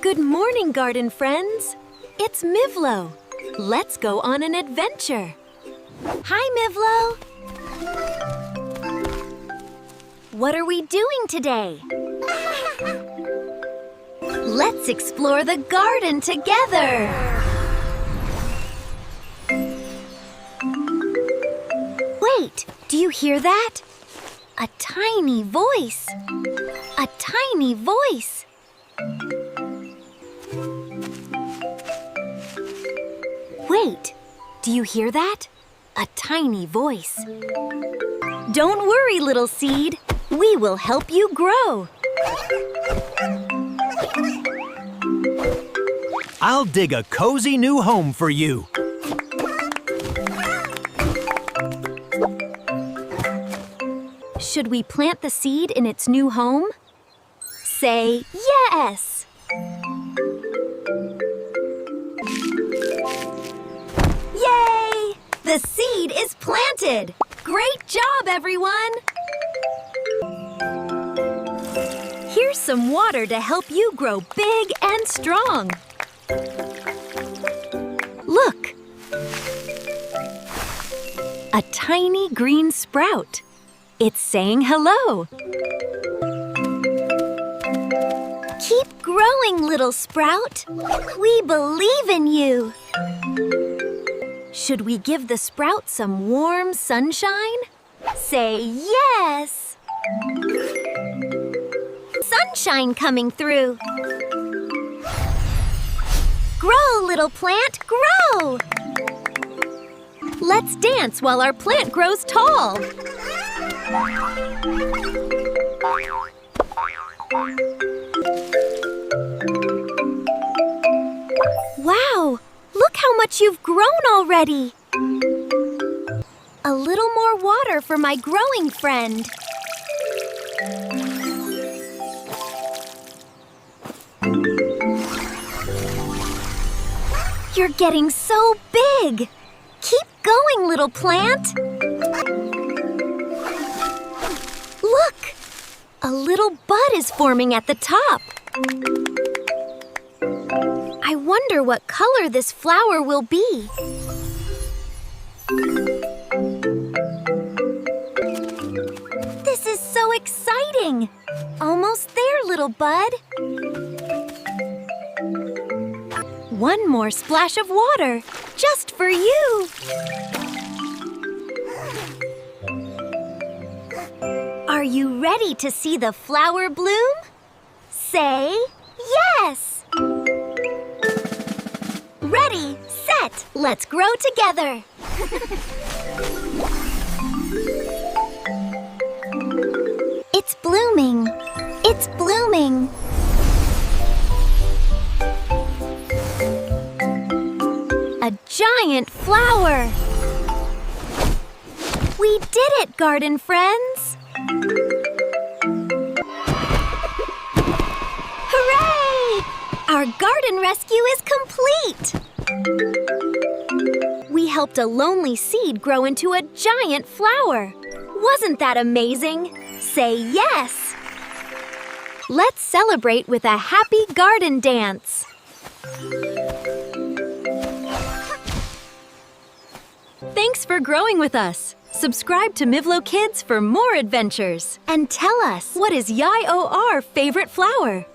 Good morning, garden friends. It's Mivlo. Let's go on an adventure. Hi, Mivlo. What are we doing today? Let's explore the garden together. Wait, do you hear that? A tiny voice. A tiny voice. Wait, do you hear that? A tiny voice. Don't worry, little seed. We will help you grow. I'll dig a cozy new home for you. Should we plant the seed in its new home? Say yes! Yay! The seed is planted! Great job, everyone! Here's some water to help you grow big and strong. Look! A tiny green sprout. It's saying hello. Keep growing, little sprout. We believe in you. Should we give the sprout some warm sunshine? Say yes. Sunshine coming through. Grow, little plant, grow. Let's dance while our plant grows tall. Wow! Look how much you've grown already! A little more water for my growing friend. You're getting so big! Keep going, little plant! Look! A little bud is forming at the top. I wonder what color this flower will be. This is so exciting! Almost there, little bud. One more splash of water, just for you. Are you ready to see the flower bloom? Say yes! Ready, set, let's grow together! It's blooming, it's blooming. A giant flower! We did it, garden friends! Hooray! Our garden rescue is complete! We helped a lonely seed grow into a giant flower. Wasn't that amazing? Say yes! Let's celebrate with a happy garden dance. Thanks for growing with us. Subscribe to Mivlo Kids for more adventures. And tell us, what is your favorite flower?